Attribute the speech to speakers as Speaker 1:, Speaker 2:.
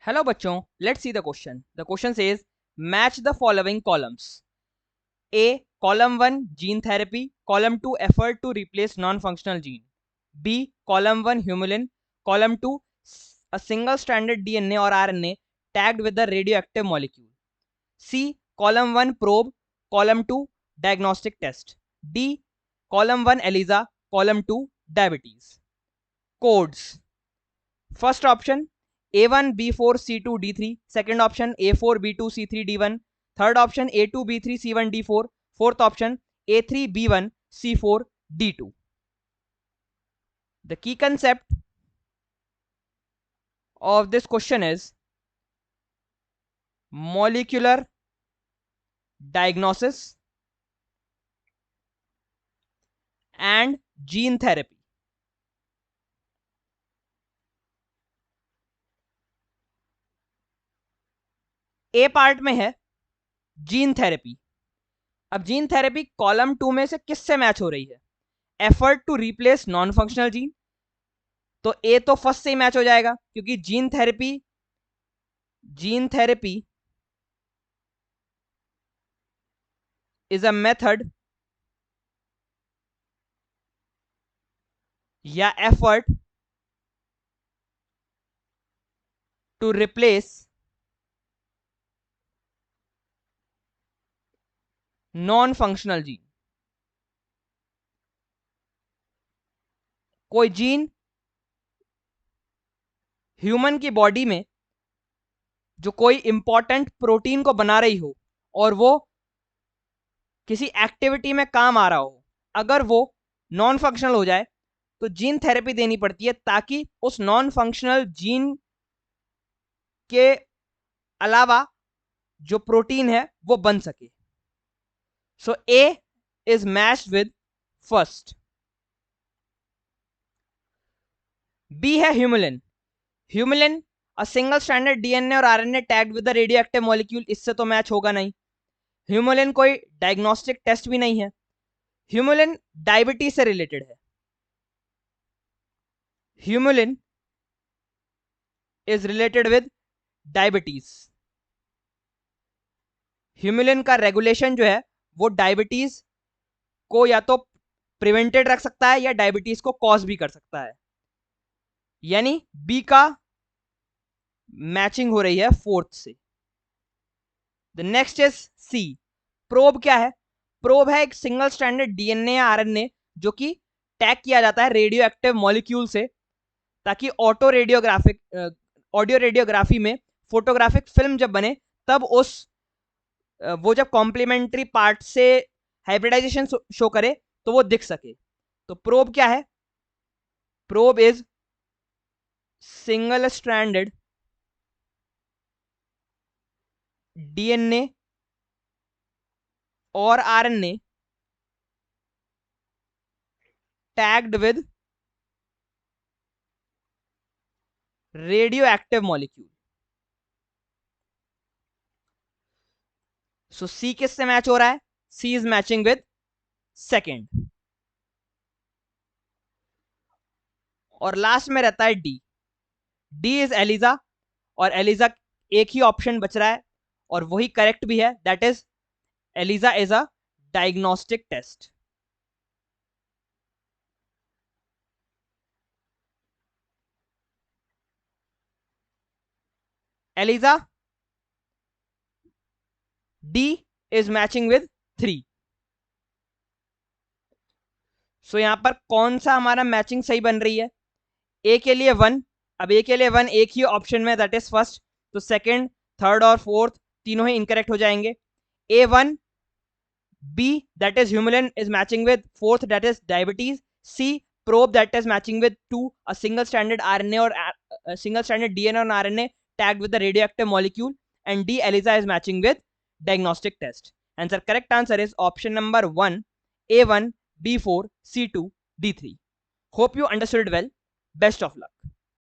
Speaker 1: Hello bachon, let's see the question. The question says match the following columns. A. Column 1 gene therapy, column 2 effort to replace non-functional gene. B. Column 1 humulin, column 2 a single stranded DNA or RNA tagged with the radioactive molecule. C. Column 1 probe, column 2 diagnostic test. D. Column 1 ELISA, column 2 diabetes. Codes. First option A1 B4 C2 D3, second option A4 B2 C3 D1, third option A2 B3 C1 D4, fourth option A3 B1 C4 D2. The key concept of this question is molecular diagnosis and gene therapy. A part में है gene therapy. अब gene therapy column 2 में से किससे match हो रही है? Effort to replace non functional gene, तो ए तो फर्स्ट से ही मैच हो जाएगा क्योंकि gene therapy is a method या effort to replace non functional gene. कोई जीन ह्यूमन की बॉडी में जो कोई इंपॉर्टेंट प्रोटीन को बना रही हो और वो किसी एक्टिविटी में काम आ रहा हो, अगर वो नॉन फंक्शनल हो जाए तो जीन थेरेपी देनी पड़ती है ताकि उस नॉन फंक्शनल जीन के अलावा जो प्रोटीन है वो बन सके. So A is matched with first. B है humulin. Humulin a single stranded DNA और RNA tagged with the radioactive molecule, इससे तो मैच होगा नहीं. ह्यूमुलिन कोई डायग्नोस्टिक टेस्ट भी नहीं है. ह्यूमुलिन डायबिटीज से रिलेटेड है. Humulin is related with diabetes. Humulin का रेगुलेशन जो है वो डायबिटीज को या तो प्रिवेंटेड रख सकता है या डायबिटीज को कॉज भी कर सकता है. यानी बी का मैचिंग हो रही है फोर्थ से. The next is C. Probe क्या है? प्रोब है एक सिंगल स्ट्रैंडेड डीएनए या आरएनए जो कि टैग किया जाता है रेडियो एक्टिव मॉलिक्यूल से ताकि ऑडियो रेडियोग्राफी में फोटोग्राफिक फिल्म जब बने तब वो जब कॉम्प्लीमेंट्री पार्ट से हाइब्रिडाइजेशन शो करे तो वो दिख सके. तो प्रोब क्या है? Probe is single stranded DNA और RNA tagged with radioactive molecule. So C किससे मैच हो रहा है? C is matching with second. और लास्ट में रहता है डी. डी इज एलिजा और एलिजा एक ही ऑप्शन बच रहा है और वही करेक्ट भी है. That is ELISA is a diagnostic test. ELISA D is matching with 3. So यहां पर कौन सा हमारा मैचिंग सही बन रही है? ए के लिए 1. अब ए के लिए 1 एक ही ऑप्शन में, दैट इज फर्स्ट. तो सेकंड, थर्ड और फोर्थ तीनों ही इनकरेक्ट हो जाएंगे. A1 B that is humulin is matching with fourth, that is diabetes. C probe that is matching with 2 a single stranded RNA or a single stranded DNA or RNA tagged with the radioactive molecule. And D ELISA is matching with diagnostic test. Answer, correct answer is option number 1 A1 B4 C2 D3. Hope you understood well. Best of luck.